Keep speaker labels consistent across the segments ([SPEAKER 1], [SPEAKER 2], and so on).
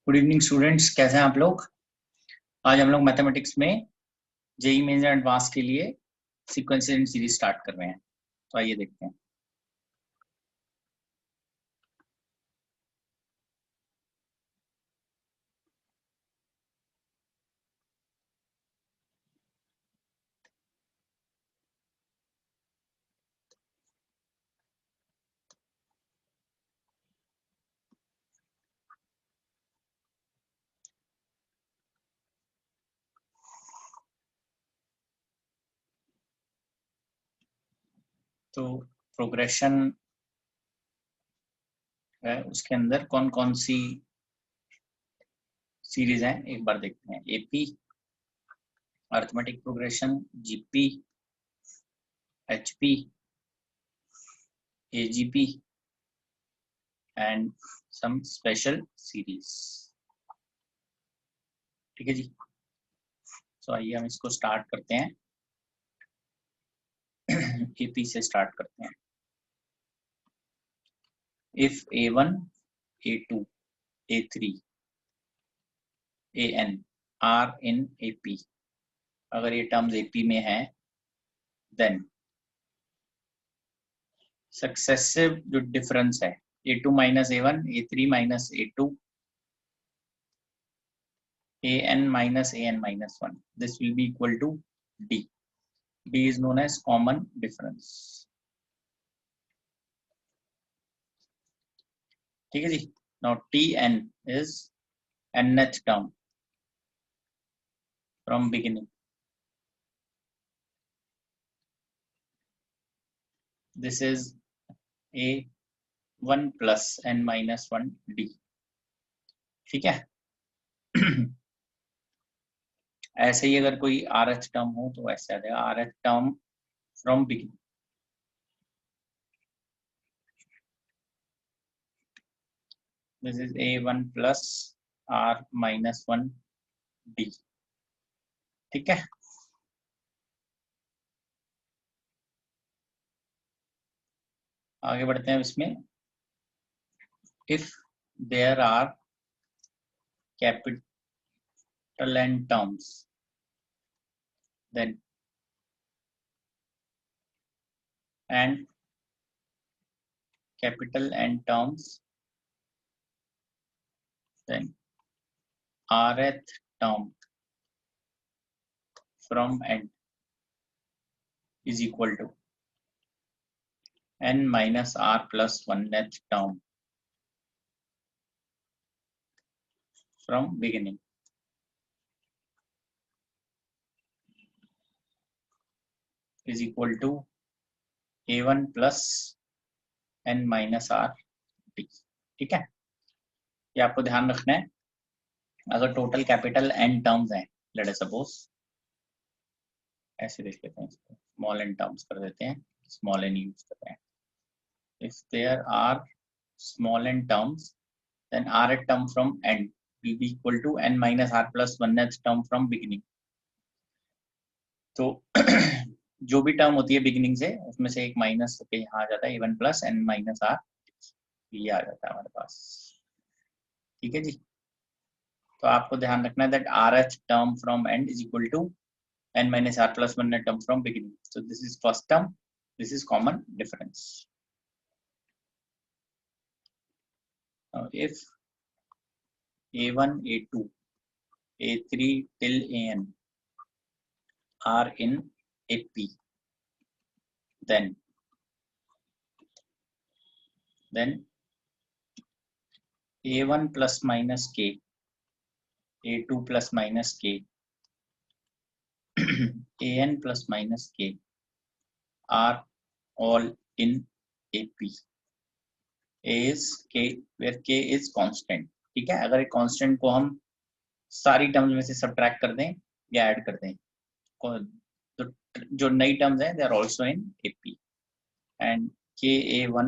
[SPEAKER 1] Good evening students, कैसे हैं आप लोग। आज हम लोग मैथमेटिक्स में जेईई मेंस एंड एडवांस के लिए सीक्वेंशियल सीरीज स्टार्ट कर रहे हैं। तो आइए देखते हैं। तो प्रोग्रेशन है, उसके अंदर कौन कौन सी सीरीज हैं एक बार देखते हैं। AP, arithmetic progression, GP, HP, AGP and some special series. ठीक है जी। तो आइए हम इसको स्टार्ट करते हैं। एपी से स्टार्ट करते हैं। If A1, A2, A3, AN are in AP, अगर ये टर्म्स AP में है, देन सक्सेसिव जो डिफरेंस है A2 minus A1, A3 minus A2, AN minus AN minus 1, this will be equal to D. D is known as common difference. ठीक है जी। Now Tn is nth term from beginning. This is A1 plus n minus 1 D. ठीक है। ऐसे ही अगर कोई rth term हो तो ऐसे आ जाएगा rth term from beginning. This is A1 plus r minus 1 D. ठीक है। आगे बढ़ते हैं इसमें। If there are capital N terms, then and capital N terms, then rth term from n is equal to n minus r plus 1th term from beginning. Is equal to A1 plus n minus r d. ठीक है। ये आपको ध्यान रखना है। अगर total capital n terms हैं, let us suppose ऐसे देख लेते हैं, स्मॉल n टर्म्स कर देते हैं, स्मॉल n यूज कर रहे हैं। If there are small n terms, then rth term from n will be equal to n minus r plus 1th term from beginning. तो जो भी टर्म होती है बिगिनिंग से, उसमें से एक माइनस होके यहाँ आ जाता है A1 plus n minus r, ये आ जाता है हमारे पास। ठीक है जी। तो आपको ध्यान रखना है that rth term from n is equal to n minus r plus 1th term from beginning. So this is first term, this is common difference. Now if A1, A2, A3 till AN are in AP, then A1 plus minus K, A2 plus minus K, AN plus minus K are all in AP. A is K where K is constant. ठीक है। अगर एक constant को हम सारी terms में से subtract कर दें या ऐड कर दें, तो जो नई टर्म्स हैं they are also in AP. And KA1,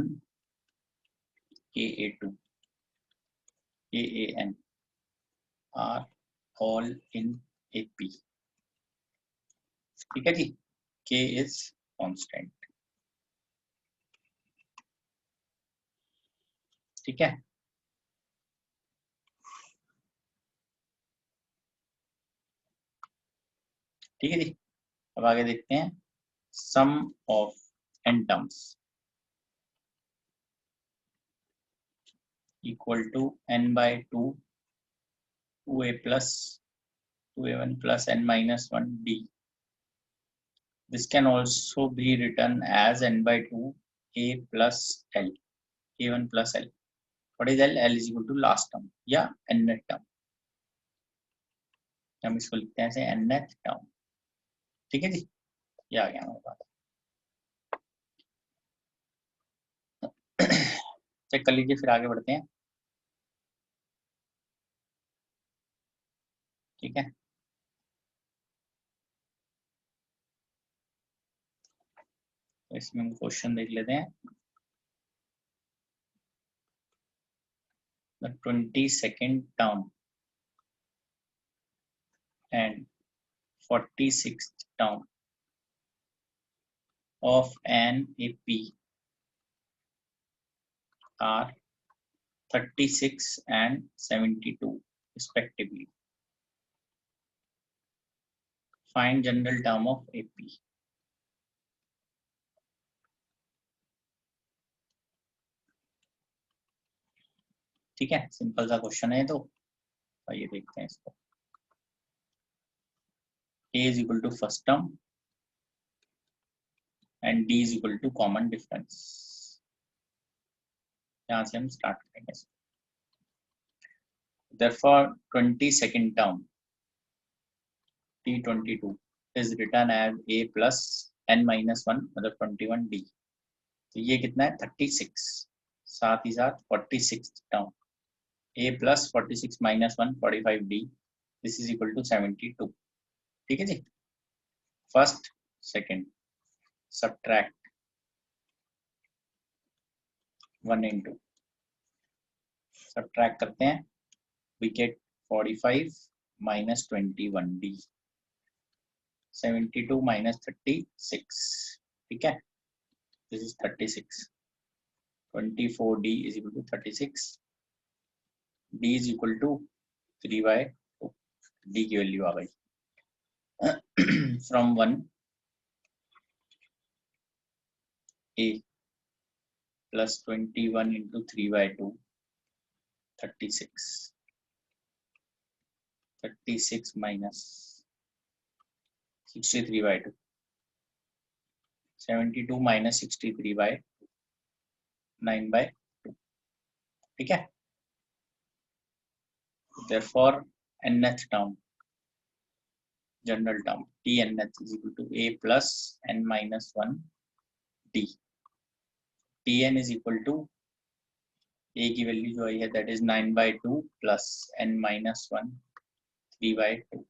[SPEAKER 1] KA2, KAN are all in AP. ठीक है जी। K is constant. ठीक है। ठीक है जी। अब आगे देखते हैं sum of n terms equal to n by 2 2a plus 2a1 plus n minus 1 d. This can also be written as n by 2 a plus l, a1 plus l. What is l? L is equal to last term या nth term. हम इसको लिखते हैं ऐसे nth term. ठीक है जी, ये आ गया हमारे पास. चेक कर लीजिए, फिर आगे बढ़ते हैं. ठीक है, तो इसमें हम क्वेश्चन देख लेते हैं. The 22nd term and 46th term of an AP are 36 and 72 respectively. Find general term of AP. ठीक है, सिंपल सा क्वेश्चन है. तो आइए देखते हैं इसको. A is equal to first term and D is equal to common difference. यहाँ से हम स्टार्ट करेंगे. Therefore 22nd term T22 is written as A plus n minus 1 मतलब 21D. तो ये कितना है 36, साथ ही साथ 46 term A plus 46 minus 1 45D. This is equal to 72. ठीक है जी. First second subtract 1 into subtract करते हैं, we get 45 minus 21D, 72 minus 36. ठीक है, this is 36. 24D is equal to 36. D is equal to 3 by 2. D की value आ गई. From 1 A plus 21 into 3 by 2 36. 36 minus 63 by 2 72 minus 63 by 9 by 2. ठीक है. Therefore nth term general term T nth is equal to A plus n minus 1 D. Tn is equal to A की value जो आई है that is 9 by 2 plus n minus 1 3 by 2.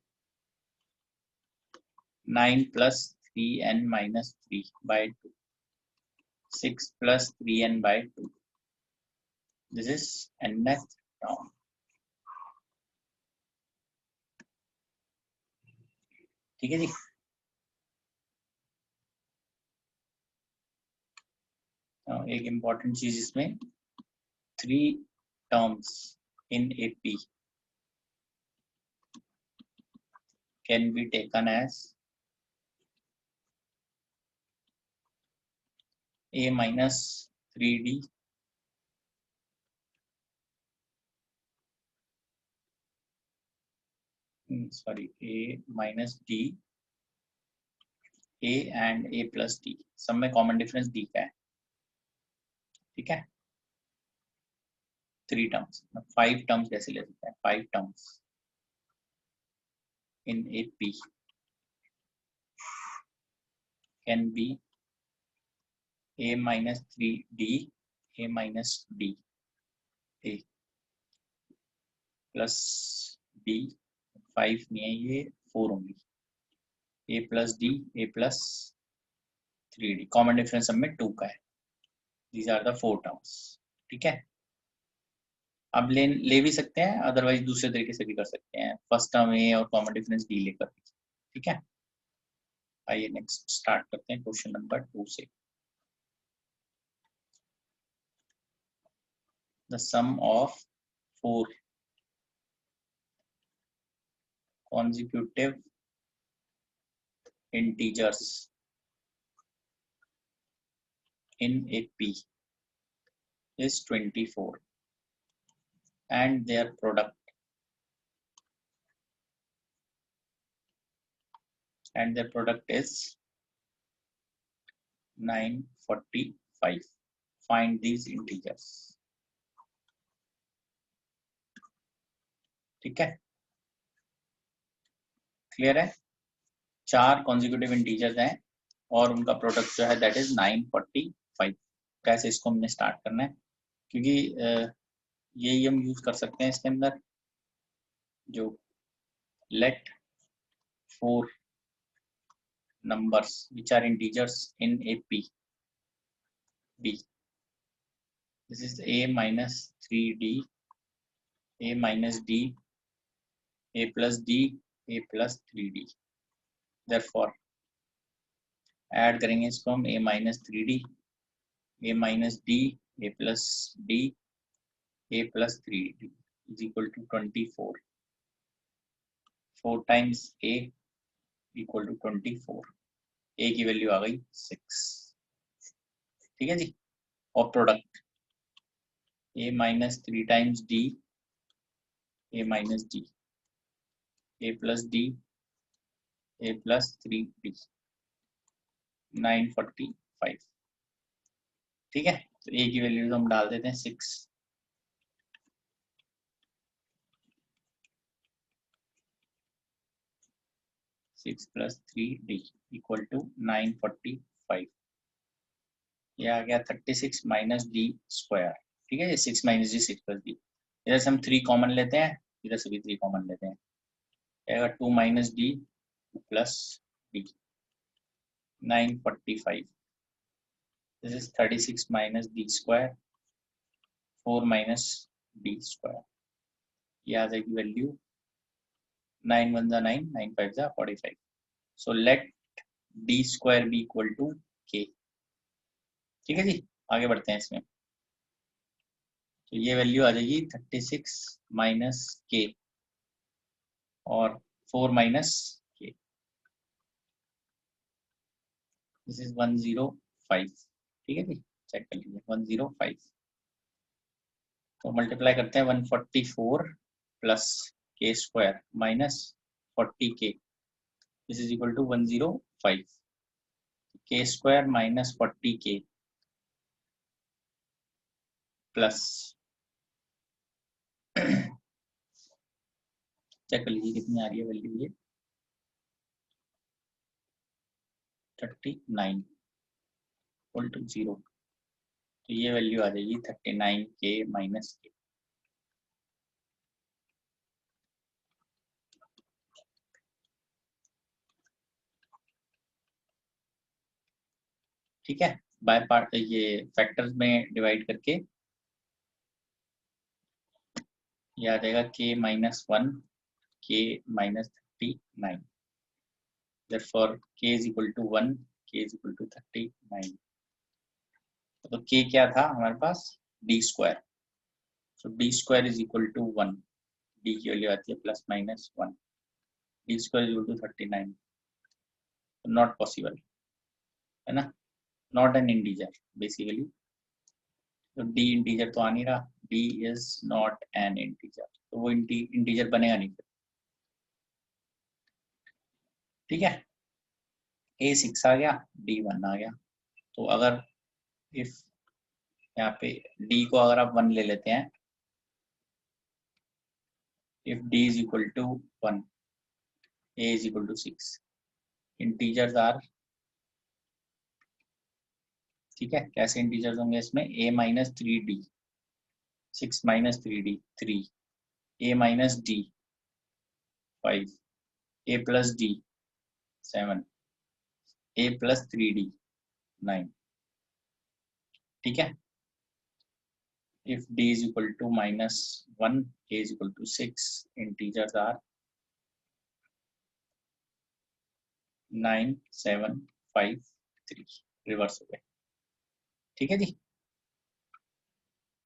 [SPEAKER 1] 9 plus 3n minus 3 by 2. 6 plus 3n by 2. This is nth term. ठीक है जी. एक important चीज इसमें 3 terms in AP can be taken as A minus 3D sorry A minus D, A and A plus D. सब में common difference D का है. ठीक है, 3 टर्म्स 5 टर्म्स कैसे ले सकते हैं. 5 terms in AP can be A minus 3D, A minus D, A plus D. 5 नहीं है ये 4 होंगी. A plus D, A plus 3D. Common difference सब में 2 का है. These are the 4 terms. ठीक है. अब ले भी सकते हैं, अदरवाइज दूसरे तरीके से भी कर सकते हैं. फर्स्ट टर्म ए और कॉमन डिफरेंस डी लेकर. ठीक है, आइए नेक्स्ट स्टार्ट करते हैं क्वेश्चन नंबर 2 से. The sum of 4 consecutive integers in a P is 24 and their product is 945. Find these integers. ठीक है, क्लियर है? 4 कॉन्जिक्यूटिव इंटीजर्स हैं और उनका प्रोडक्ट जो है दैट इज 945. कैसे इसको हमने स्टार्ट करना है, क्योंकि यही हम यूज कर सकते हैं इसके अंदर, जो late 4 numbers which are integers in a P. This is a minus 3d, a minus d, a plus d, a plus 3d. Therefore add करेंगे इसको हम a minus 3d, a minus d, a plus d, a plus 3d is equal to 24. 4 times a equal to 24. a की value आ गई 6. ठीक है जी. और product a minus 3 times d, a minus d, a plus d, a plus 3d, 945. ठीक है, तो a की value हम डाल देते हैं 6. 6 plus 3d equal to 945. ये आ गया 36 minus d square. ठीक है, ये 6 minus d 6 plus d. इधर से हम 3 कॉमन लेते हैं, इधर से भी 3 कॉमन लेते हैं. आएगा 2 minus d plus d. 945. This is 36 minus d square, 4 minus d square. ये आ जाएगी वैल्यू 9 1 जा 9, 9 5 जा 45. So let d square be equal to k. ठीक है जी, आगे बढ़ते हैं इसमें. तो ये वैल्यू आ जाएगी 36 माइनस के और 4 माइनस के. This is 105. ठीक है जी, चेक कर लीजिए 105. तो मल्टीप्लाई करते हैं 144 प्लस के स्क्वायर माइनस 40 के. This is equal to 105. के स्क्वायर माइनस 40 के प्लस चेक कर लीजिए कितनी आ रही है वैल्यू. ये 39 इक्वल टू 0. तो ये वैल्यू आ जाएगी 39 के माइनस के. ठीक है, बाय पार्ट ये फैक्टर्स में डिवाइड करके ये आ जाएगा k minus 1 k minus 39. therefore k is equal to 1, k is equal to 39. तो k क्या था हमारे पास, d square. So d square is equal to 1. d की वैल्यू आती है plus minus 1. d square is equal to 39. Not possible है ना, नॉट एन इंटीजर बेसिकली. तो d इंटीजर तो आ नहीं रहा, d is not an integer, तो वो इंटीजर बनेगा नहीं फिर. ठीक है, a 6 आ गया, d 1 आ गया. तो अगर इफ यहाँ पे d को अगर आप 1 ले लेते हैं, if d is equal to 1, a is equal to 6, integers are. ठीक है, कैसे इंटीजर्स होंगे इसमें, a minus 3d, 6 minus 3d 3, a minus d 5, a plus d 7, a plus 3d 9. ठीक है, if d is equal to minus 1, a is equal to 6, integers are 9 7 5 3. Reverse हो गए. ठीक है जी,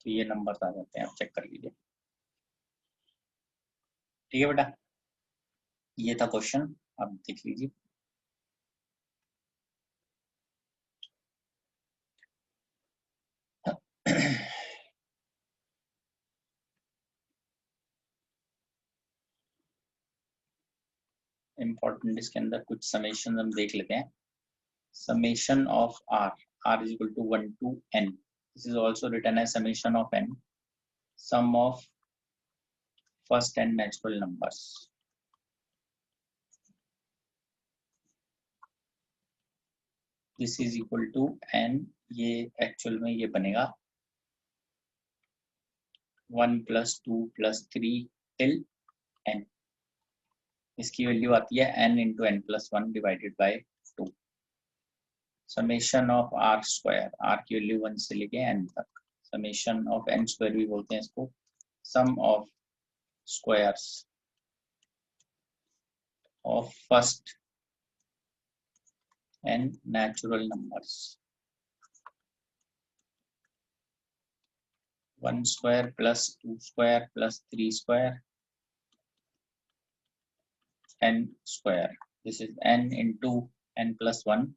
[SPEAKER 1] तो ये नंबर आ जाते हैं, आप चेक कर लीजिए. ठीक है बेटा, ये था क्वेश्चन, आप देख लीजिए. इम्पोर्टेंट इसके अंदर कुछ समेशन हम देख लेते हैं. Summation of r is equal to 1 to n. This is also written as summation of n, sum of first n natural numbers. This is equal to n. ये एक्चुअल में ये बनेगा 1 + 2 + 3 till n. इसकी value आती है n into n plus 1 divided by 2. Summation of r square, r की value 1 से लेके n तक. समेशन ऑफ n स्क्वायर भी बोलते हैं इसको. Sum of squares of first n natural numbers. 1 square plus 2 square plus 3 square n square. This is n into n plus 1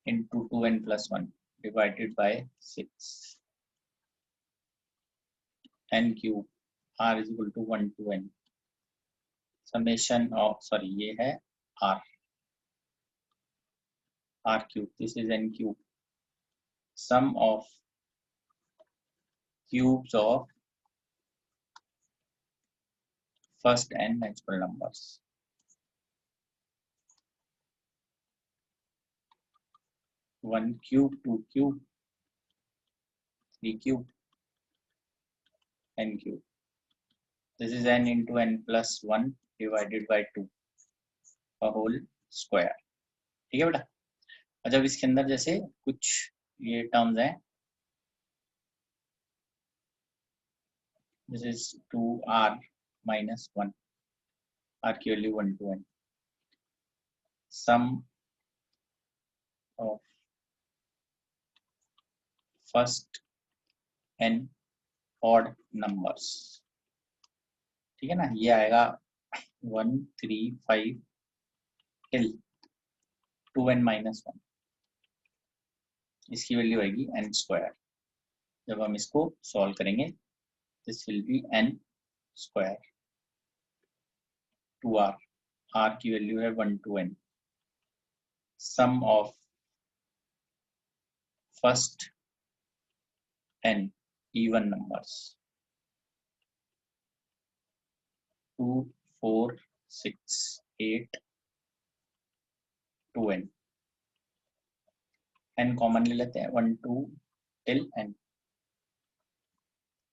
[SPEAKER 1] into 2n plus 1 divided by 6. n cube r is equal to 1 to n. Summation of, sorry, ये है r cube. This is n cube. Sum of cubes of first n natural numbers. 1 cube, 2 cube, 3 cube, n cube. This is n into n plus 1 divided by 2 का whole square. ठीक है बेटा. और जब इसके अंदर जैसे कुछ ये टर्म्स हैं, this is 2r minus 1, r की value 1 to n. Sum of first n odd numbers. ठीक है ना. ये आएगा 1 3 5 till 2n minus 1. इसकी वैल्यू आएगी n स्क्वायर. जब हम इसको सॉल्व करेंगे, this will be n square. 2r, r की वैल्यू है 1 to n. Sum of first n even numbers. 2 4 6 8 2n. n common ले लेते हैं. 1 2 till n.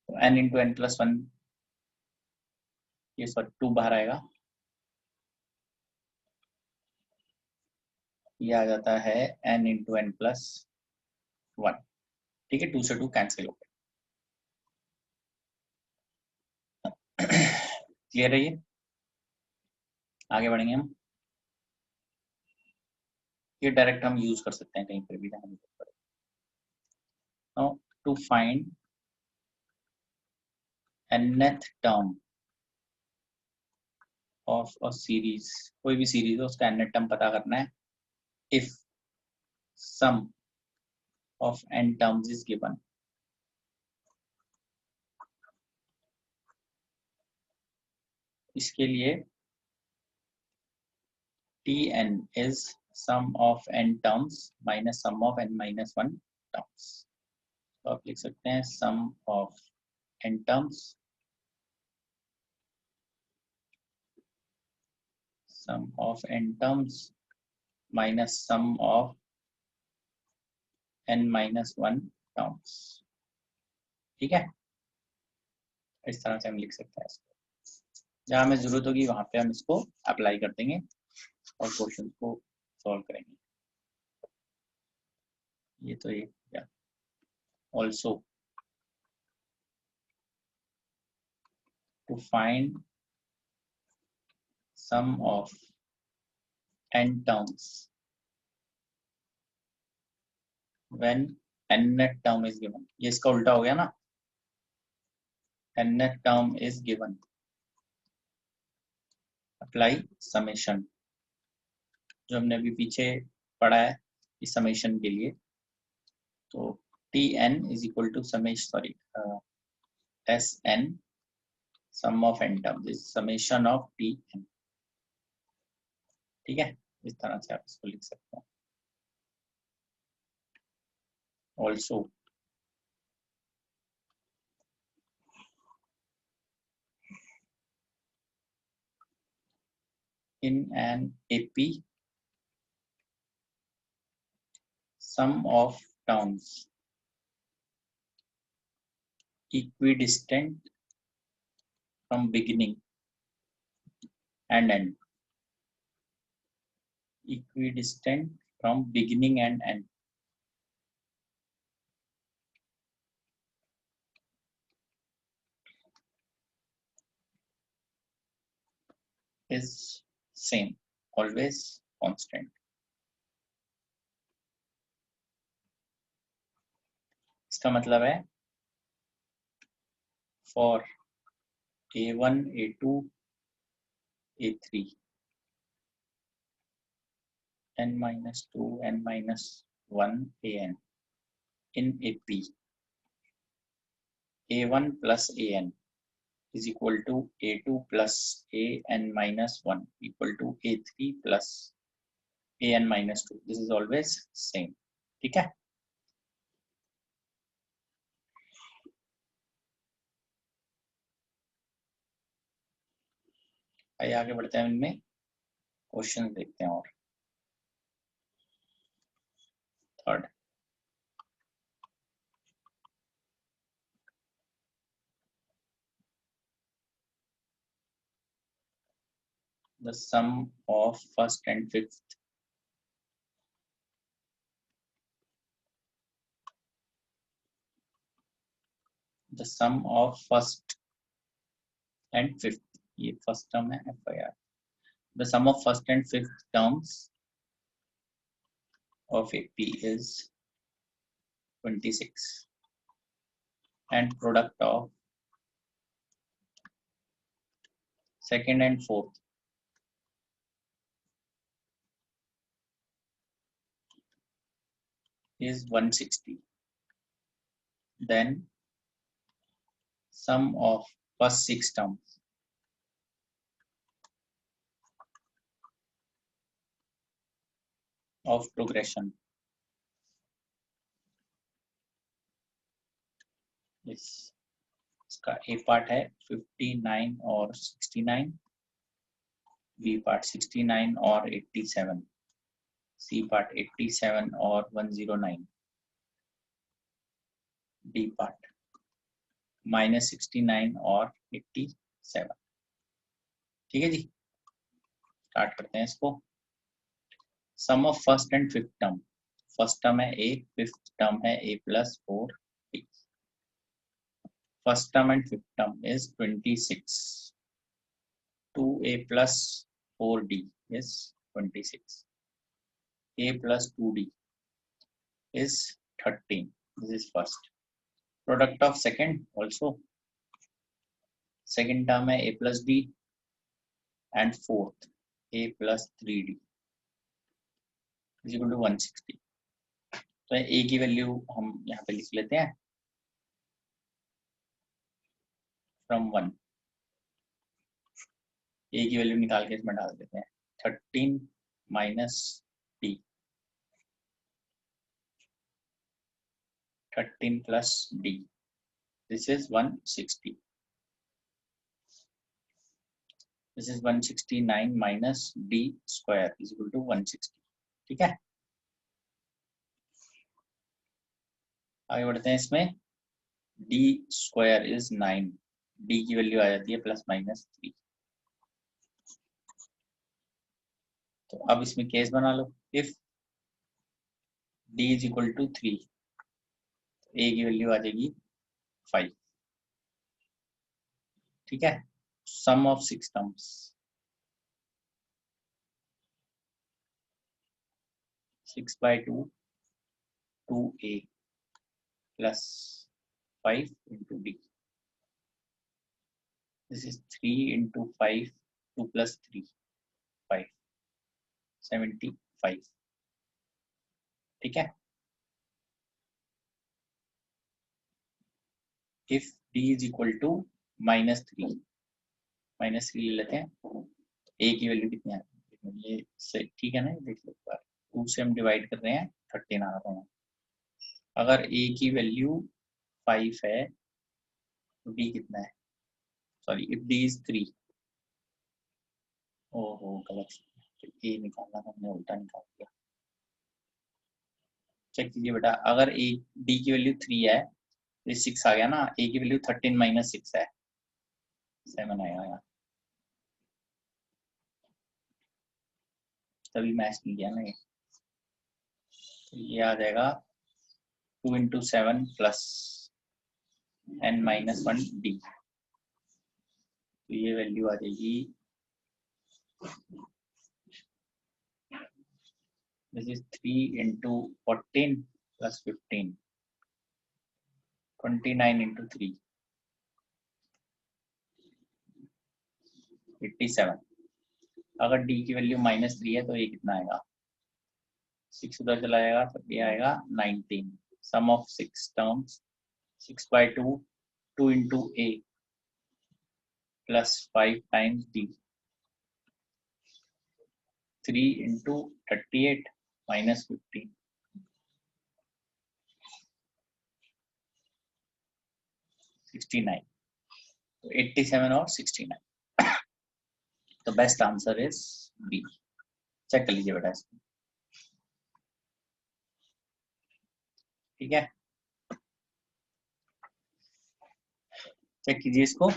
[SPEAKER 1] तो n into n plus 1, ये सॉरी 2 बाहर आएगा. ये आ जाता है n into n plus 1. ठीक है. 2 से 2 कैंसिल हो गए. क्लियर है ये. आगे बढ़ेंगे हम. ये डायरेक्ट हम यूज कर सकते हैं कहीं पर भी जाने की. Now to find nth term of a series, कोई भी सीरीज हो उसका nth टर्म पता करना है. If sum of n terms is given. इसके लिए Tn is sum of n terms minus sum of n minus 1 terms. तो आप लिख सकते हैं sum of n terms, sum of n terms minus sum of n minus 1 terms. ठीक है. इस तरह से हम लिख सकते हैं इसको. जहां हमें जरूरत होगी वहां पे हम इसको अप्लाई कर देंगे और क्वेश्चन को सॉल्व करेंगे. ये तो ये also to find sum of n terms when nth term is given. ये इसका उल्टा हो गया ना. nth term is given. Apply summation, जो हमने अभी पीछे पढ़ा है इस समेशन के लिए. तो Tn is equal to summation, Sn sum of n terms is summation of Tn. ठीक है, इस तरह से आप इसको लिख सकते हो। Also in an AP, sum of terms equidistant from beginning and end. Equidistant from beginning and end is same, always constant. इसका मतलब है for A1, A2, A3, n-2, n-1, an in AP, A1 plus an is equal to A2 plus an-1 equal to A3 plus an-2. This is always same. ठीक है, आइए आगे बढ़ते हैं, इनमें क्वेश्चन देखते हैं। और third, the sum of first and fifth the sum of first and fifth, ये फर्स्ट टर्म है FIR, the sum of first and fifth terms of AP is 26 and product of second and fourth is 160. Then sum of first six terms of progression is, इसका A part है 59 और 69, B part 69 और 87, C part 87 और 109, D part -69 और 87। ठीक है जी, start करते हैं इसको। Sum of first and fifth term, first term है A, फिफ्थ टर्म है A+4 B। First term and fifth term is 26, 2A plus 4D is 26, A plus 2D is 13. This is first. Product of second also, second term है A plus D and fourth A plus 3D is equal to 160. तो A की value हम यहाँ पे लिख लेते हैं from 1, A की वैल्यू निकाल के इसमें डाल देते हैं 13 minus D, 13 plus D, this is 160. This is 169 minus D square is equal to 160. ठीक है, आगे बढ़ते हैं। इसमें D square is 9, D की वैल्यू आ जाती है +-3। तो अब इसमें केस बना लो, if D is equal to 3, A की वैल्यू आ जाएगी 5। ठीक है, sum of 6 terms, 6/2 2A plus 5 into D, this is 3 into 5, 2 plus 3 5, 75। ठीक है, if D is equal to -3 ले लेते हैं, A की वैल्यू कितनी है ये से ठीक है ना, ये देख लो एक बार, 2 से हम डिवाइड कर रहे हैं, 13 आ रहा है। अगर a की वैल्यू 5 है तो d कितना है, सॉरी इफ d इज 3, ओहो गलत, तो a निकालना था, हमने उल्टा निकाल दिया। चेक कीजिए बेटा, अगर a d की वैल्यू 3 है तो 6 आ गया ना, a की वैल्यू 13 माइनस 6 है, 7 आएगा यहाँ, तभी मैच नहीं किया ना ये। तो ये आ जाएगा 2 into 7 plus n minus 1 d, तो ये वैल्यू आ जाएगी, this is 3 into 14 plus 15, 29 into 3, 87। अगर d की वैल्यू -3 है तो ये कितना आएगा, 6 उधर चला जाएगा तो ये आएगा 19। Sum of 6 terms 6/2, 2 into a plus 5 times d, 3 into 38 minus 15, 69। तो 87 और 69, तो best answer is B. Check कर लीजिए बेटा इसको, ठीक है, चेक कीजिए इसको,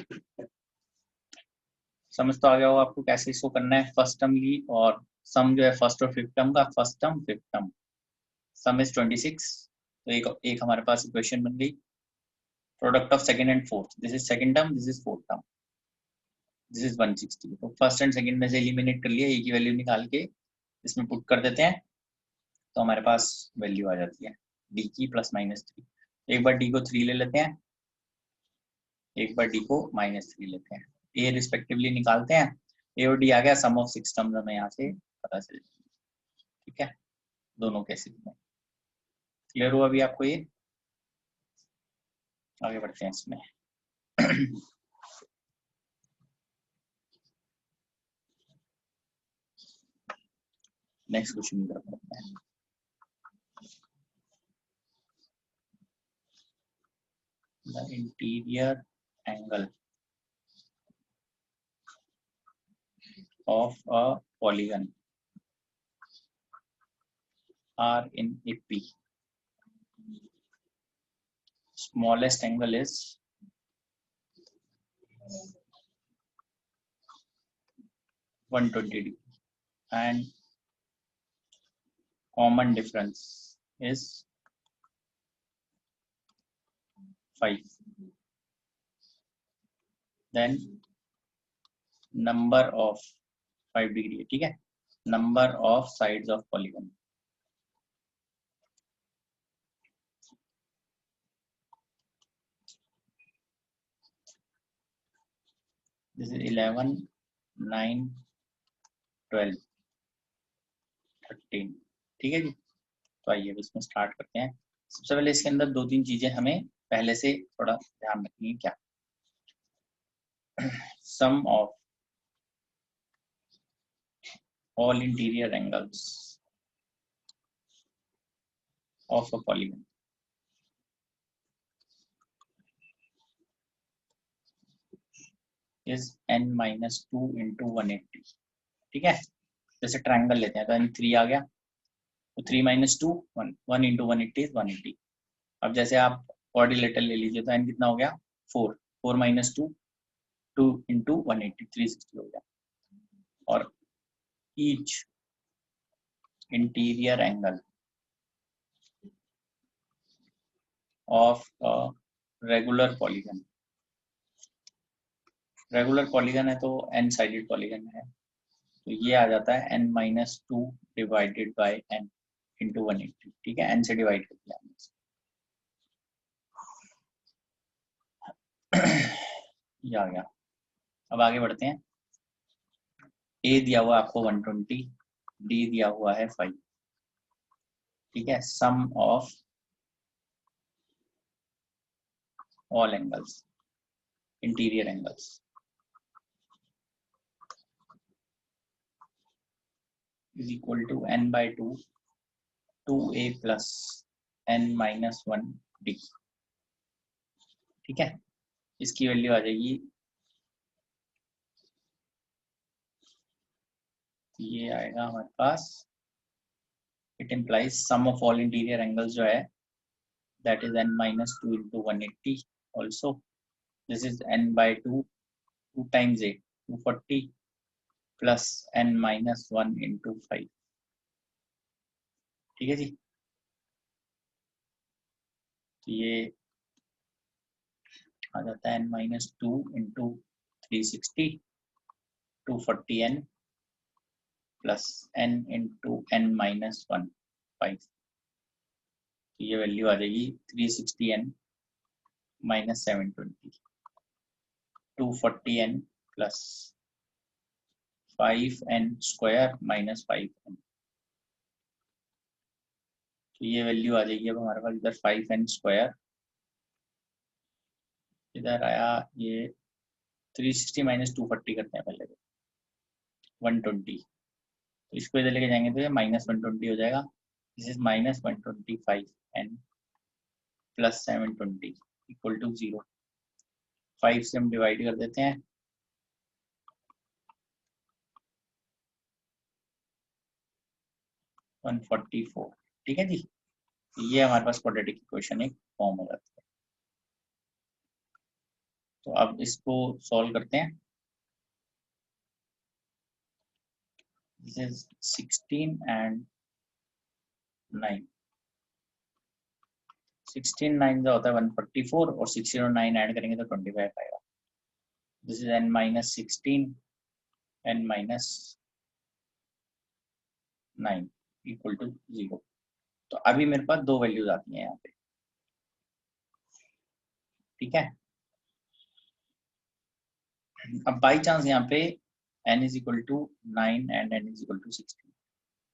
[SPEAKER 1] समझ तो आ गया होगा आपको कैसे इसको करना है। फर्स्ट टर्म ली और सम जो है फर्स्ट और फिफ्थ टर्म का, first term fifth term, some is 26, तो एक हमारे पास इक्वेशन बन गई। Product of second and fourth, this is second term, this is fourth term, this is 160। तो फर्स्ट एंड सेकंड में से एलिमिनेट कर लिया, ए की वैल्यू निकाल के इसमें पुट कर देते हैं, तो हमारे पास वैल्यू आ जाती है डी की प्लस -3। एक बार डी को 3 ले लेते हैं, एक बार डी को -3 लेते हैं, ए रिस्पेक्टिवली निकालते हैं, ए और डी आ गया, सम ऑफ 6 टर्म्स हमें यहाँ से पता चल जाएगी, ठीक है, दोनों केसेस में। क्लियर हुआ अभी आपको ये, आगे बढ़ते हैं इसमें। नेक्स्ट क्वेश्चन की तरफ बढ़ते हैं। The interior angle of a polygon are in AP. Smallest angle is 120 degree and common difference is 5. Then number of 5 degree, ठीक है, number of sides of polygon. This is 11, 9, 12, 13, ठीक है जी। तो आइए इसमें स्टार्ट करते हैं। सबसे पहले इसके अंदर 2-3 चीजें हमें पहले से थोड़ा ध्यान रखनी है। क्या, सम of all interior angles of a polygon is n minus 2 into 180, ठीक है। जैसे ट्रायंगल लेते हैं तो n3 आ गया, तो 3 minus 2 1, 1 into 180 is 180। अब जैसे आप क्वाड्रिलेटरल ले लीजिए तो n कितना हो गया 4, 4 minus 2 2 into 180 360 हो गया। और each interior angle of a regular polygon, regular polygon है तो n साइडेड पॉलीगन है, तो ये आ जाता है n minus 2 divided by n into 180, ठीक है, n से डिवाइड कर दिया ये आ गया। अब आगे बढ़ते हैं। a दिया हुआ है आपको 120, d दिया हुआ है 5, ठीक है, sum of all angles, interior angles, is equal to n by 2 2a plus n minus 1 d। ठीक है, इसकी वैल्यू आ जाएगी, ये आएगा हमारे पास, it implies sum of all interior angles जो है that is n minus 2 into 180 also. This is n by 2 times 8 240 plus n minus 1 into 5। ठीक है जी, तो ये आ जाता है n minus 2 into 360 240n plus n into n minus 1 5। तो ये वैल्यू आ जाएगी 360n minus 720 240n plus 5n square minus 5n। तो ये वैल्यू आ जाएगी अब हमारे पास, इधर 5n स्क्वायर, इधर आया ये 360 माइनस 240 करते हैं पहले 120, तो इसको इधर लेके जाएंगे तो ये माइनस 120 हो जाएगा। This is minus 125n plus 720 equal to 0। 5 से हम डिवाइड कर देते हैं, वन 144। ठीक है जी, ये हमारे पास क्वाड्रेटिक इक्वेशन एक फॉर्म हो जाती है। तो अब इसको सॉल्व करते हैं। दिस इज 16 एंड 9, 16 9 का होता है 144 और 16 और 9 ऐड करेंगे तो 25 आएगा। This is n minus 16 n minus 9 equal to 0। तो अभी मेरे पास दो वैल्यूज आती हैं यहाँ पे। ठीक है, अब बाई चांस यहाँ पे n is equal to 9 and n is equal to 16।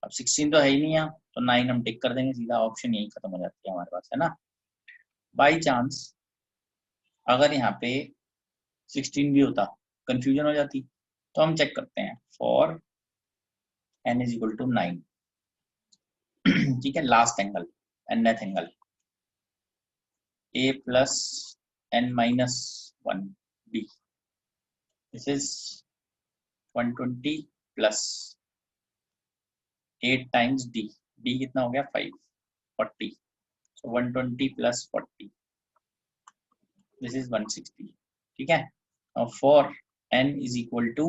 [SPEAKER 1] अब 16 तो है ही नहीं यहाँ, तो 9 हम टिक कर देंगे, सीधा ऑप्शन यही खत्म हो जाती है हमारे पास, है ना। बाई चांस अगर यहाँ पे 16 भी होता, कंफ्यूजन हो जाती, तो हम चेक करते हैं for n is equal to 9। ठीक है, last angle nth angle a plus n minus 1 d, this is 120 plus 8 times d, d कितना हो गया 5 40, so 120 प्लस 40, दिस इज 160। ठीक है, now for n is equal to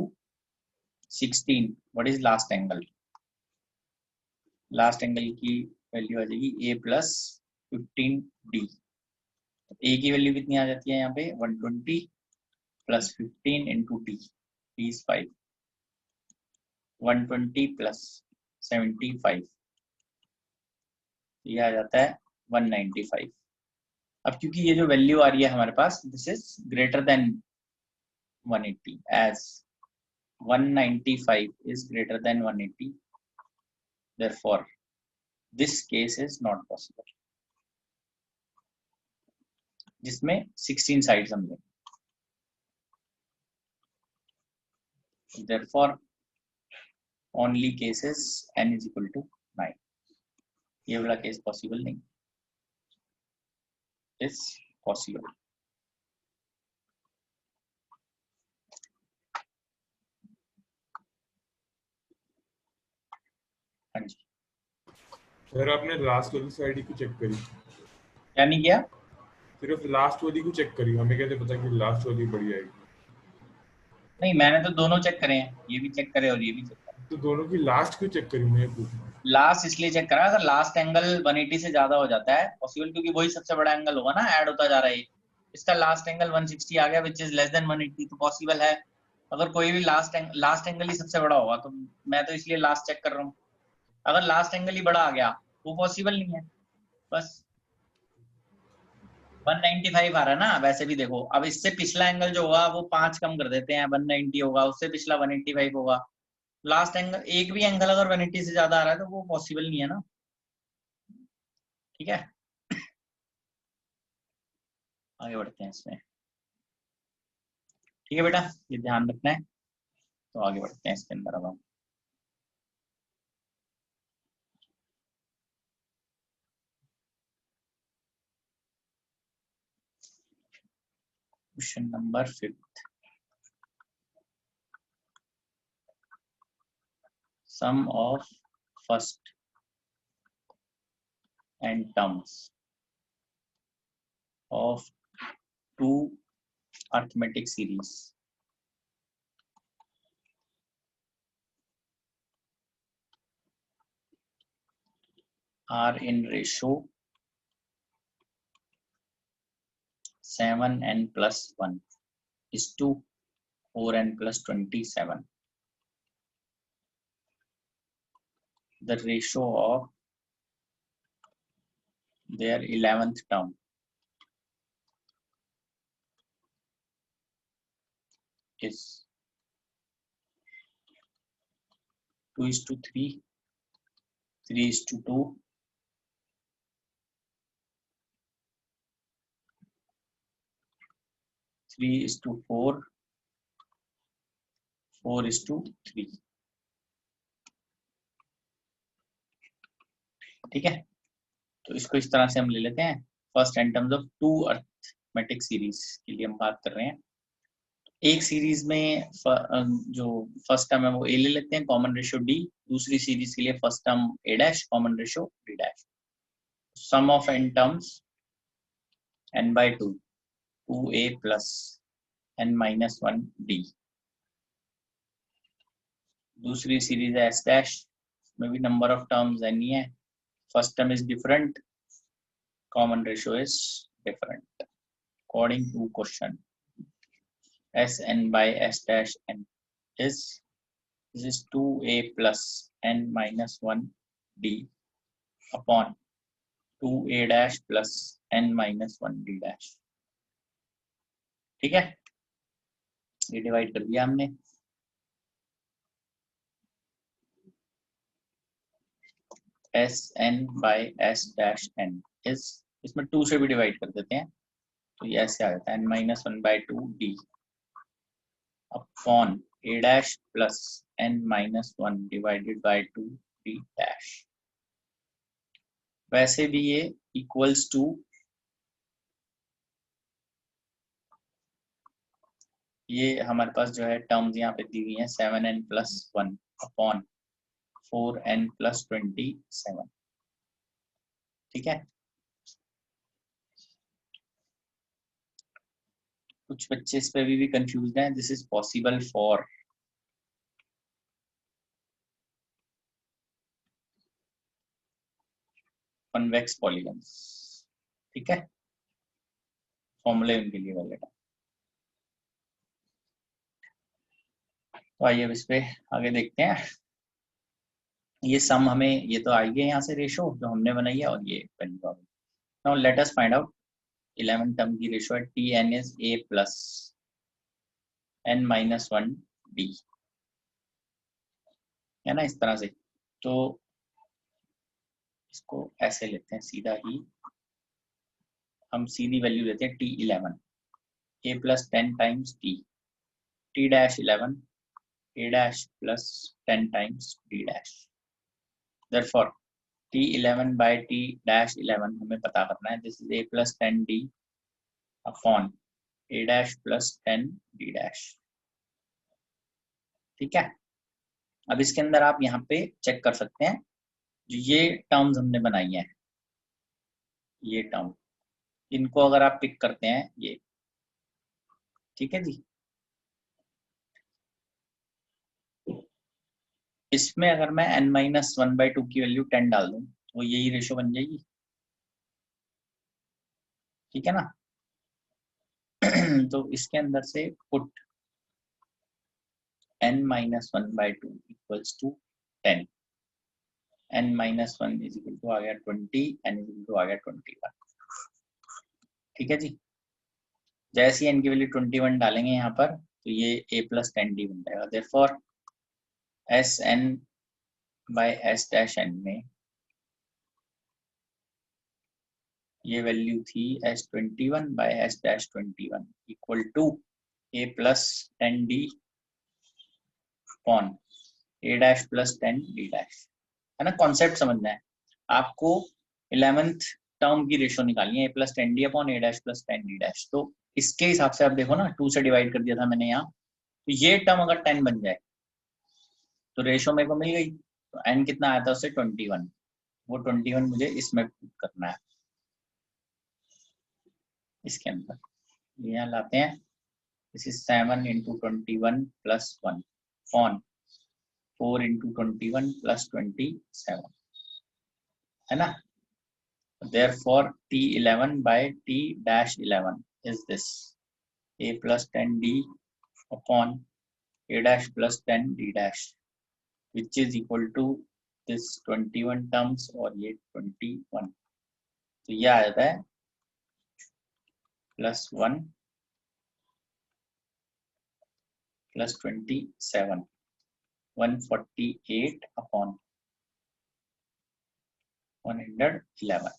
[SPEAKER 1] 16, what is last angle? Last angle की value आ जाएगी a plus 15d। a की value कितनी आ जाती है यहाँ पे 120 plus 15 into d, d is 5, 120 plus 75, ये आ जाता है 195। अब क्योंकि ये जो वैल्यू आ रही है हमारे पास, this is greater than 180, as 195 is greater than 180, therefore this case is not possible, जिसमें 16 साइड्स हम लेंगे, therefore only cases n is equal to 9। ये वाला केस पॉसिबल नहीं, इज पॉसिबल। हाँ जी,
[SPEAKER 2] सर आपने लास्ट वाली साइड ही को चेक करी,
[SPEAKER 1] क्या नहीं किया?
[SPEAKER 2] सिर्फ लास्ट वाली को चेक करी, हमें कैसे पता कि लास्ट वाली बढ़िया आएगी?
[SPEAKER 1] नहीं, मैंने तो दोनों चेक करे हैं, ये भी चेक करे और ये भी चेक करे।
[SPEAKER 2] तो दोनों की लास्ट क्यों चेक करी, मैं पूछूं?
[SPEAKER 1] लास्ट इसलिए चेक करा, अगर लास्ट एंगल 180 से ज्यादा हो जाता है पॉसिबल, क्योंकि वही सबसे बड़ा एंगल होगा ना, ऐड होता जा रहा है। इसका लास्ट एंगल 160 आ गया विच इज लेस देन 180, तो पॉसिबल है। अगर कोई भी लास्ट एंगल ही सबसे बड़ा होगा, तो मैं तो इसलिए लास्ट चेक कर रहा हूँ। अगर लास्ट एंगल ही बड़ा आ गया वो पॉसिबल नहीं है। बस 195 आ रहा है ना, वैसे भी देखो, अब इससे पिछला एंगल जो होगा वो 5 कम कर देते हैं, 190 होगा, उससे पिछला 185 होगा। लास्ट एंगल, एक भी एंगल अगर 180 से ज्यादा आ रहा है तो वो पॉसिबल नहीं है ना। ठीक है, आगे बढ़ते हैं इसमें। ठीक है बेटा, ये ध्यान रखना है। तो आगे बढ़ते हैं इसके अंदर अब हम। Question number 5, sum of first and terms of two arithmetic series are in ratio 7n plus 1 is to 4n plus 27. The ratio of their 11th term is 2:3, 3:2, 3:4, 4:3. ठीक है, तो इसको इस तरह से हम ले लेते हैं। First n terms of two arithmetic series के लिए हम बात कर रहे हैं। एक सीरीज में जो फर्स्ट टर्म है वो ए ले लेते हैं, कॉमन रेशियो डी। दूसरी सीरीज के लिए first term a dash, common ratio d dash. Sum of n terms n by 2, 2a plus n minus 1 d। दूसरी सीरीज है एस डैश, में भी नंबर ऑफ टर्म्स n ही है। First term is different, common ratio is different. According to question, Sn by S dash n is, this is 2a plus n minus 1 d upon 2a dash plus n minus 1 d dash। ठीक है, ये divide कर दिया हमने। Sn by S dash n is, इसमें 2 से भी divide कर देते हैं तो ये ऐसे आ जाता है n minus 1 by 2 d upon a dash plus n minus 1 divided by 2 d dash। वैसे भी ये इक्वल्स टू, ये हमारे पास जो है टर्म्स यहाँ पे दी हुई हैं 7n plus 1 upon 4n plus 27। ठीक है, कुछ बच्चे इस पे भी कंफ्यूज हैं। This is possible for convex polygons. ठीक है, फॉर्मूले उनके लिए वैलिड है। तो आइए अब इस पे आगे देखते हैं। ये सम हमें, ये तो आई है यहाँ से रेशो जो हमने बनाई है, और ये वैल्यू आ गई। Now let us find out 11 term की रेशो है। Tn is a plus n minus 1 d, है ना, इस तरह से। तो इसको ऐसे लेते हैं सीधा ही, हम सीधी वैल्यू लेते हैं T11, a plus 10 times d, T dash 11 a dash plus 10 times d dash। Therefore T11 by T dash 11 हमें पता करना है। This is a plus 10 d upon a dash plus 10 d dash। ठीक है, अब इसके अंदर आप यहाँ पे चेक कर सकते हैं, जो ये टर्म्स हमने बनाई है, ये टर्म, इनको अगर आप पिक करते हैं ये, ठीक है जी, इसमें अगर मैं n minus 1 by 2 की वैल्यू 10 डाल दूं तो यही रेशो बन जाएगी। ठीक है ना, तो इसके अंदर से put n minus 1 by 2 equals to 10, n minus 1 is equal to आ गया 20, n is equal to आ गया 21। ठीक है जी, जैसे ही n की वैल्यू 21 डालेंगे यहाँ पर तो ये a plus 10d बन जाएगा। Therefore Sn by S dash n में ये वैल्यू थी S21 by S dash 21 equal to a plus 10d upon a dash plus 10d dash, है ना। कॉन्सेप्ट समझना है आपको। 11th टर्म की रेशो निकालनी है, a plus 10d upon a dash plus 10d dash। तो इसके हिसाब से आप देखो ना, 2 से डिवाइड कर दिया था मैंने यहाँ, तो ये टर्म अगर 10 बन जाए तो रेशो मेरे को मिल गई। तो n कितना आया था उससे 21, वो 21 मुझे इसमें पुट करना है, इसके अंदर यहाँ लाते हैं। This is 7 into 21 plus 1 on 4 into 21 plus 27, है ना। Therefore T11 by T-11 is this a plus 10d upon a dash plus 10d dash, which is equal to this 21 terms और ये 21, तो ये आ जाता है प्लस 1 प्लस 27, 148 अपॉन 111,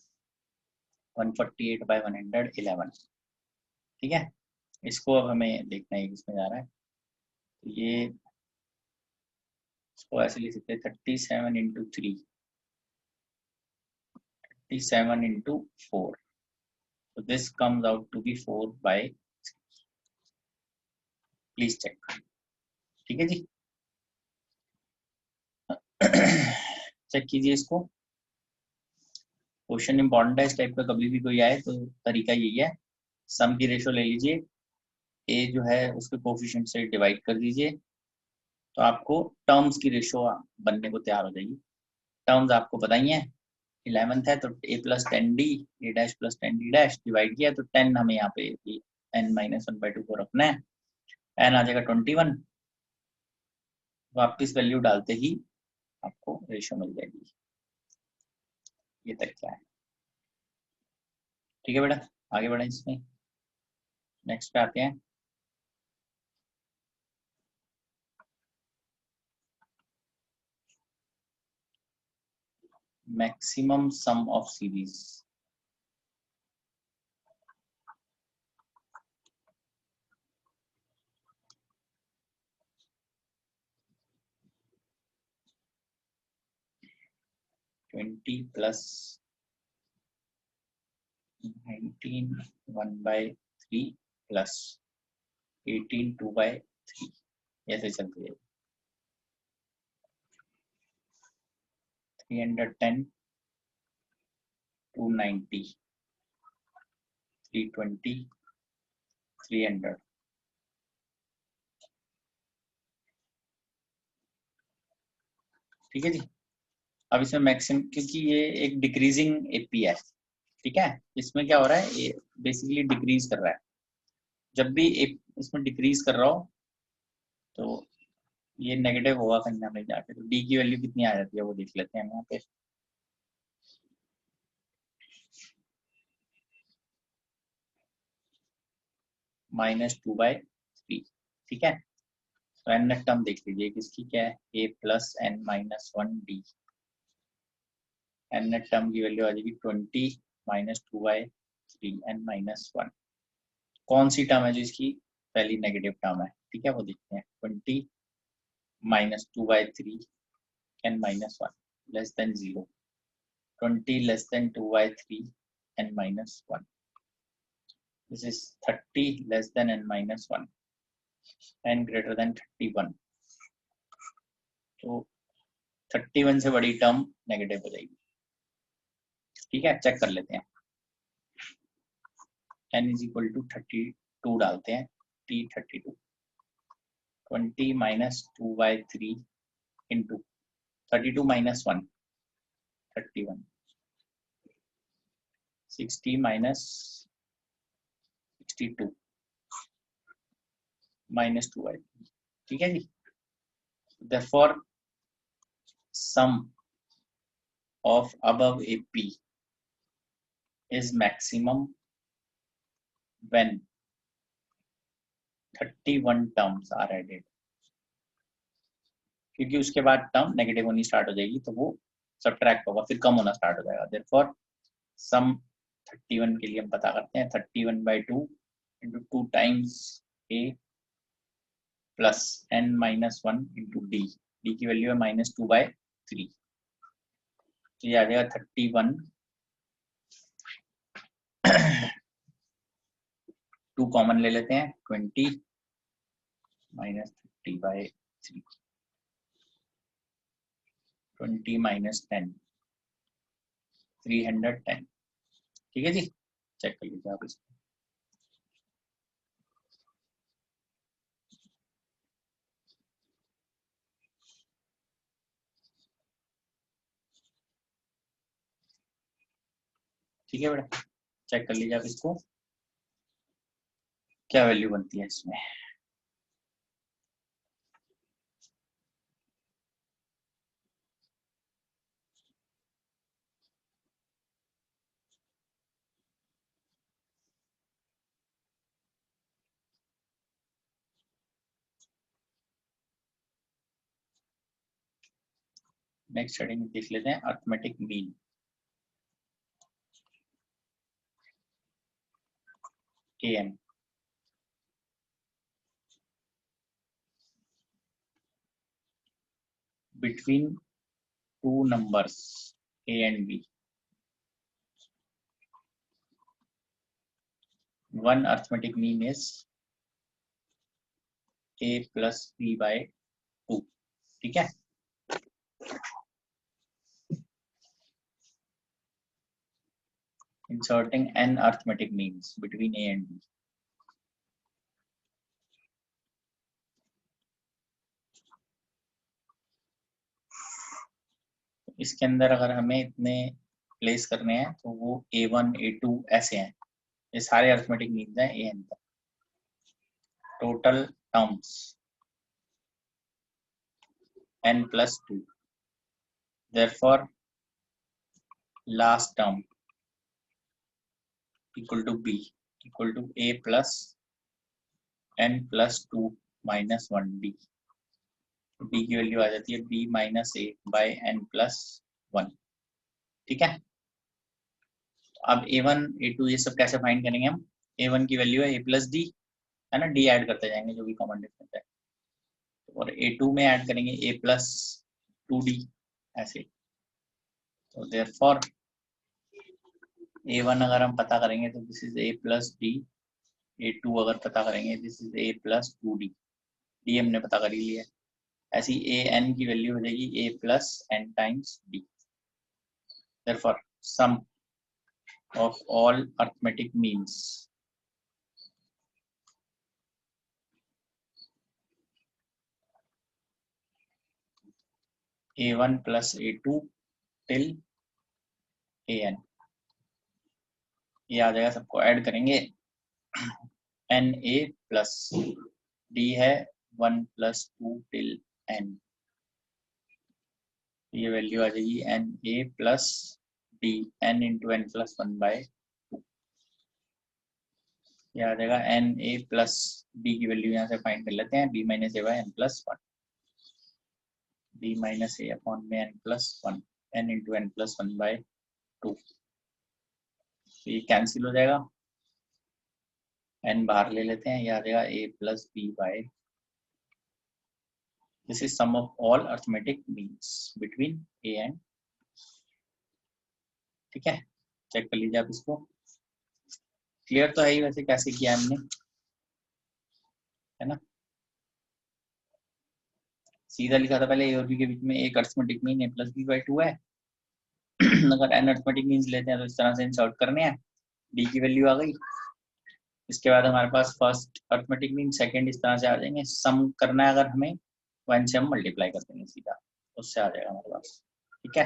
[SPEAKER 1] 148 by 111, ठीक है। इसको अब हमें देखना है किसमें जा रहा है, तो ये इसको ऐसे लिख सकते हैं 37 into 3, 37 into 4. So this comes out to be 4 by 3. Please check. ठीक है जी, चेक कीजिए इसको। क्वेश्चन इंपॉर्टेंट है इस टाइप का, कभी भी कोई आए तो तरीका यही है, सम की रेशो ले लीजिए, ए जो है उसके कोफिशिएंट से डिवाइड कर दीजिए, तो आपको टर्म्स की रेशो बनने को तैयार हो जाएगी। टर्म्स आपको पता ही है, 11th है तो a plus 10d a dash plus 10d dash divide किया तो 10 हमें यहाँ पे n माइनस 1/2 को रखना है, n आ जाएगा 21, वापस वैल्यू डालते ही आपको रेशो मिल जाएगी। ये तक क्या है, ठीक है बेटा, आगे बढ़े इसमें, नेक्स्ट पे आते हैं। Maximum some of series. Twenty plus 19 1/3 plus 18 2/3, ऐसे चलती है। 310 290 320 300, ठीक है जी। अब इसमें मैक्सिमम, क्योंकि ये एक डिक्रीजिंग एपी है, ठीक है, इसमें क्या हो रहा है, ये बेसिकली डिक्रीज कर रहा है। जब भी एक इसमें डिक्रीज कर रहा हो तो ये नेगेटिव होगा कहीं ना कहीं जाके, तो डी की वैल्यू कितनी आ जाती है वो देख लेते हैं हम यहाँ पे। -2/3, ठीक है। तो एन टर्म देख लीजिए किसकी क्या है, a plus n minus 1d, n term की वैल्यू आ जाएगी 20 -2/3 n माइनस 1। कौन सी टर्म है जो इसकी पहली नेगेटिव टर्म है, ठीक है, वो देखते हैं। 20 -2/3 n minus 1 less than 0, 20 less than 2/3 n minus 1, this is 30 less than n minus 1 and greater than 31, तो 31 से बड़ी टर्म नेगेटिव हो जाएगी, ठीक है। चेक कर लेते हैं, n इज इक्वल टू 32 डालते हैं, t 32, 20 minus 2/3 into 32 minus 1 31, 60 minus 62 minus 2/3, ठीक है जी। Therefore sum of above AP is maximum when 31 terms are added, क्योंकि उसके बाद टर्म नेगेटिव होनी स्टार्ट हो जाएगी तो वो सबट्रैक्ट होगा, फिर कम होना स्टार्ट हो जाएगा। Therefore सम 31 के लिए हम पता करते हैं 31/2 into 2 times a plus n minus 1 into D, D की वैल्यू है -2/3, तो ये आ जाएगा 31 2 कॉमन ले लेते हैं, 20 माइनस 50/3, 20 माइनस 10, 310। ठीक है जी, चेक कर लीजिए आप इसको। ठीक है बेटा, चेक कर लीजिए आप इसको, क्या वैल्यू बनती है इसमें। नेक्स्ट हेडिंग देख लेते हैं, arithmetic mean. AN between two numbers A and B, one arithmetic mean is A plus B by 2। ठीक है, inserting n arithmetic means between A and B। इसके अंदर अगर हमें इतने प्लेस करने हैं तो वो A1 A2 ऐसे हैं, ये सारे अर्थमेटिक मीन्स हैं AN तक। Total terms n plus 2, therefore last term equal to B equal to A plus n plus 2 minus 1D। D की वैल्यू आ जाती है B minus A by n plus 1। ठीक है, अब A1 A2 ये सब कैसे फाइंड करेंगे हम। A1 की वैल्यू है A plus D, है ना, D ऐड करते जाएंगे जो भी कॉमन डिफरेंस है, और A2 में ऐड करेंगे A plus 2D ऐसे। तो देयरफॉर A1 अगर हम पता करेंगे तो this is A plus D, A2 अगर पता करेंगे this is A plus 2D, D हमने पता कर ही लिया। ऐसी AN की वैल्यू हो जाएगी A plus n times D। Therefore sum of all arithmetic means A1 plus A2 till AN, ये आ जाएगा, सबको ऐड करेंगे NA plus D है 1 plus 2 till N, ये वैल्यू आ जाएगी NA plus D N into N plus 1 by 2। ये आ जाएगा NA plus D की वैल्यू यहाँ से फाइंड कर लेते हैं, B minus A by N plus 1, B minus A upon में N plus 1, N into N plus 1 by 2। ये कैंसिल हो जाएगा, N बाहर ले लेते हैं, ये आ जाएगा A plus B by, this is sum of all arithmetic means between A and, ठीक है, चेक कर लीजिए आप इसको। क्लियर तो है ही वैसे कैसे किया हमने, है ना, सीधा लिखा था पहले A और B के बीच में एक arithmetic mean A plus B by 2 है। अगर n अर्थमेटिक मीन्स लेते हैं तो इस तरह से इंसर्ट करने हैं, D की वैल्यू आ गई, इसके बाद हमारे पास फर्स्ट अर्थमेटिक मीन, सेकंड इस तरह से आ जाएंगे। सम करना है अगर हमें, 1 से हम मल्टीप्लाई कर देंगे सीधा, उससे आ जाएगा हमारे पास। ठीक है,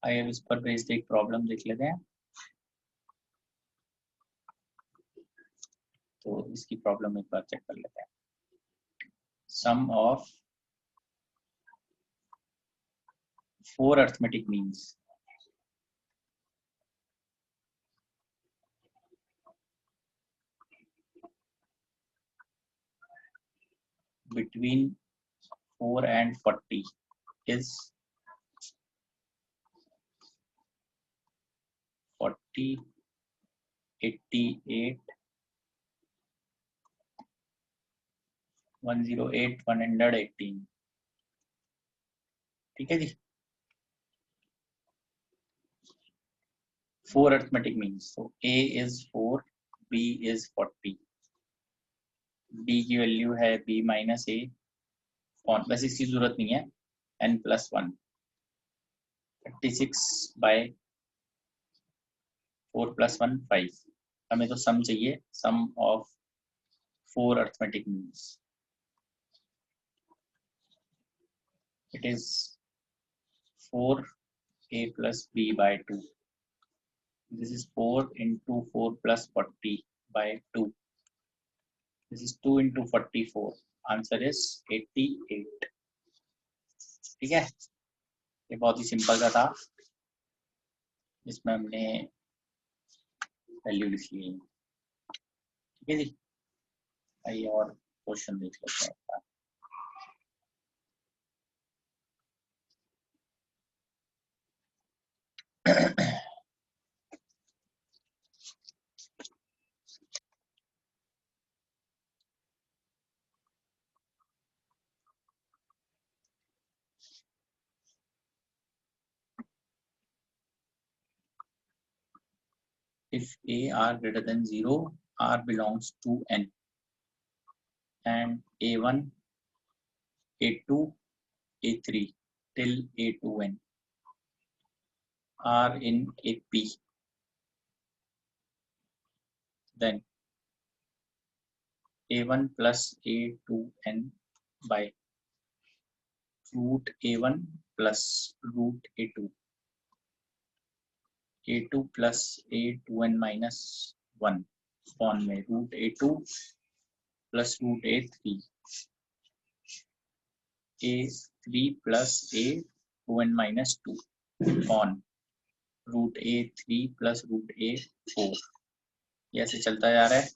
[SPEAKER 1] आइए इस पर बेस्ड एक प्रॉब्लम देख लेते हैं। तो इसकी प्रॉब्लम एक बार चेक कर लेते हैं। Sum of 4 arithmetic means between 4 and 40 is 40, 88, 108, 118। ठीक है जी, 4 arithmetic means, so A is 4, b is 40, b की वैल्यू है b माइनस ए, बस इसकी जरूरत नहीं है, n प्लस 1, 36 बाय 4 प्लस 1 5। हमें तो सम चाहिए, sum of 4 arithmetic means, it is 4a plus b by 2. This is 4 into 4 plus 40 by 2. This is 2 into 44. Answer is 88. ठीक है, ये बहुत ही सिंपल सा था, इसमें हमने वैल्यू लिख ली है। ठीक है जी, आइए और क्वेश्चन देख लेते हैं। If a are greater than 0, r belongs to n, and a1, a2, a3 till a2n are in a p, then a1 plus a2n by root a1 plus root a2, a2 plus a2n minus 1 upon में root a2 plus root a3, a3 plus a2n minus 2 upon root a3 plus root a4। ये ऐसे चलता जा रहा है,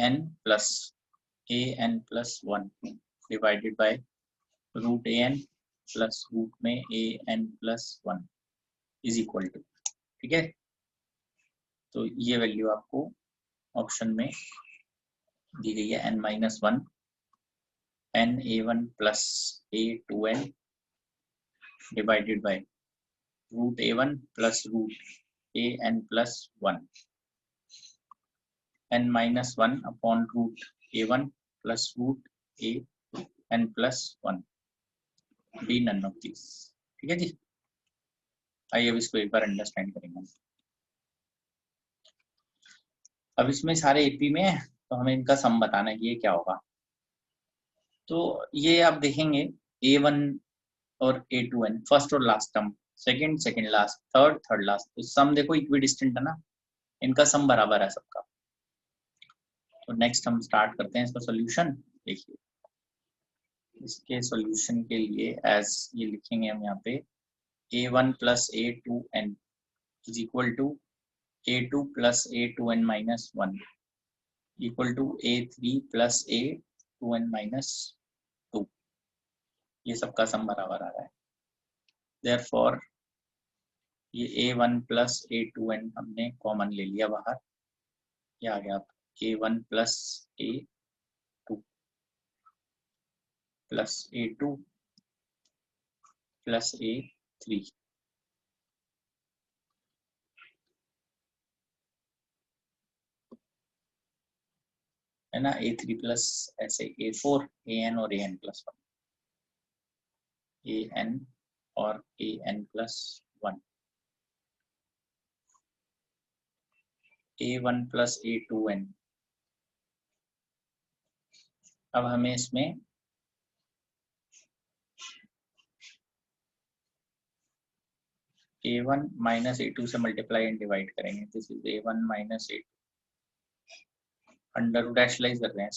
[SPEAKER 1] an plus 1 divided by root an plus root में an plus 1 is equal to. ठीक है, तो ये वैल्यू आपको ऑप्शन में दी गई है, n minus 1 n a1 plus a2n divided by root a1 plus root an plus 1, n minus 1 upon root a1 plus root an plus 1, be none of this. ठीक है जी, आइए अब इसको एक बार अंडरस्टैंड करेंगे। अब इसमें सारे एपी में है, तो हमें इनका सम बताना है कि ये क्या होगा। तो ये आप देखेंगे a1 और a2n फर्स्ट और last term, second second last, third third last, तो सम देखो इक्वी डिस्टेंट है ना, इनका सम बराबर है सबका। तो नेक्स्ट हम स्टार्ट करते हैं इसका सॉल्यूशन। देखिए इसके सॉल्यूशन के लिए एज ये लिखेंगे हम यहाँ पे a1 plus a2n is equal to a2 plus a2n minus 1 equal to a3 plus a2n minus 2, ये सबका सम बराबर आ रहा है। देयरफॉर ये a1 प्लस a2n हमने कॉमन ले लिया बाहर, ये आ गया a1 plus a2 plus a2 plus a3, है ना, a3 प्लस ऐसे a4 an और an प्लस 1, an और an plus 1, a1 plus a2n। अब हमें इसमें a1 माइनस a2 से मल्टीप्लाई एंड डिवाइड करेंगे, this is a1 minus a2, under root एशलाइज कर रहे हैं,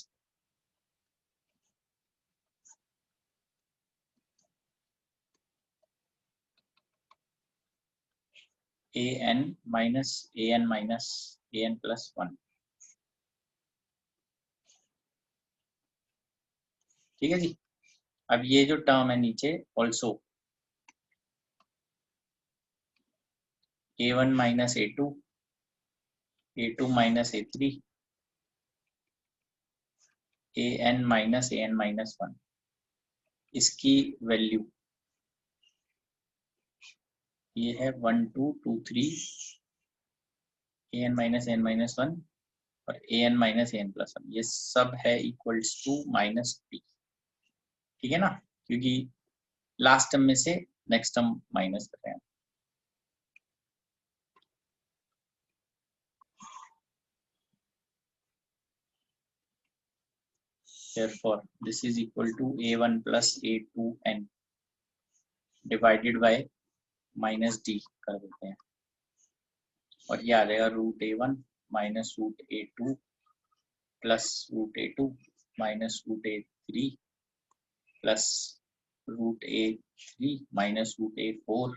[SPEAKER 1] an माइनस an प्लस 1। ठीक है जी, अब ये जो टर्म है नीचे also a1 minus a2, a2 minus a3, an minus an minus 1, इसकी वैल्यू ये है 1 2 2 3 an minus n minus one और an minus n plus one, ये सब है इक्वल्स टू माइनस b, ठीक है ना, क्योंकि लास्ट टर्म में से नेक्स्ट टर्म माइनस कर रहे हैं। Therefore, this is equal to a1 plus a2n divided by minus d कर देते हैं, और ये आ जाएगा root a1 minus root a2 plus root a2 minus root a3 plus root a3 minus root a4,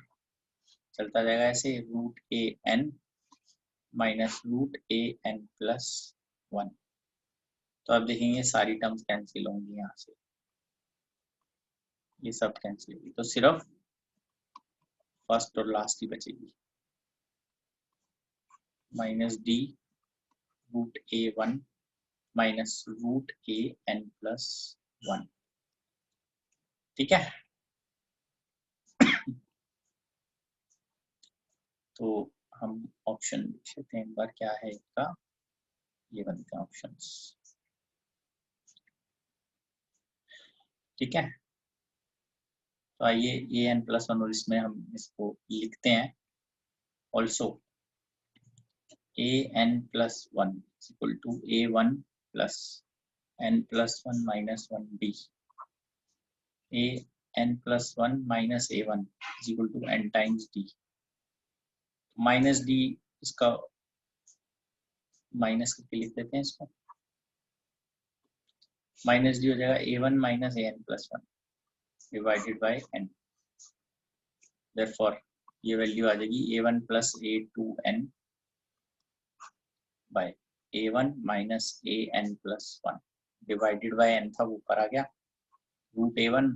[SPEAKER 1] चलता जाएगा ऐसे, root an minus root an plus 1। तो अब देखेंगे सारी टर्म्स कैंसिल होंगी, यहाँ से ये सब कैंसिल होगी, तो सिर्फ फर्स्ट और लास्ट ही बचेगी, minus d root a1 minus root an plus 1, ठीक है। तो हम ऑप्शन देख लेते हैं एक बार, क्या है इसका, ये बनते हैं ऑप्शंस, ठीक है। तो आइए an प्लस 1, और इसमें हम इसको लिखते हैं also an plus 1 equal to a1 plus n plus 1 minus 1b, an plus 1 minus a1 equal to n times d, minus d इसका माइनस करके लिख देते हैं इसको, माइनस डी हो जाएगा a1 minus an plus 1 divided by n। Therefore ये वैल्यू आ जाएगी a1 plus a2n by a1 minus an plus 1 divided by n था वो ऊपर आ गया, root a1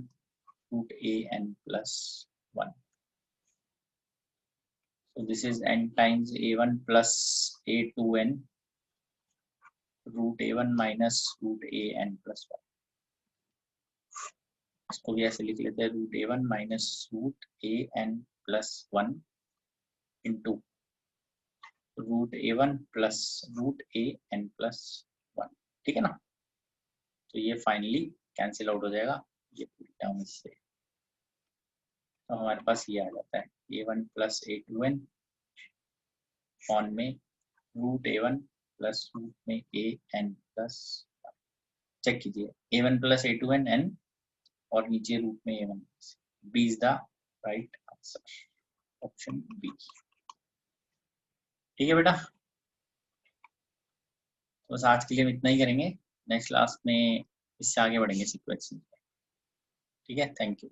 [SPEAKER 1] root an plus 1। So this is n times a1 plus a2n root a1 minus root an plus 1। इसको भी ऐसे लिख लेते हैं, root a1 minus root an plus 1 into root a1 plus root an plus 1, ठीक है ना। तो ये फाइनली कैंसिल आउट हो जाएगा, ये पूरी टर्म इससे, तो हमारे पास ये आ जाता है a1 प्लस a2n ऑन में रूट a1 प्लस रूट में an प्लस, चेक कीजिए a1 प्लस a2n n और नीचे रूट में a1, b is the right answer, option b, ठीक है बेटा। तो बस आज के लिए हम इतना ही करेंगे, नेक्स्ट क्लास में इससे आगे बढ़ेंगे सीक्वेंस में, ठीक है। Thank you.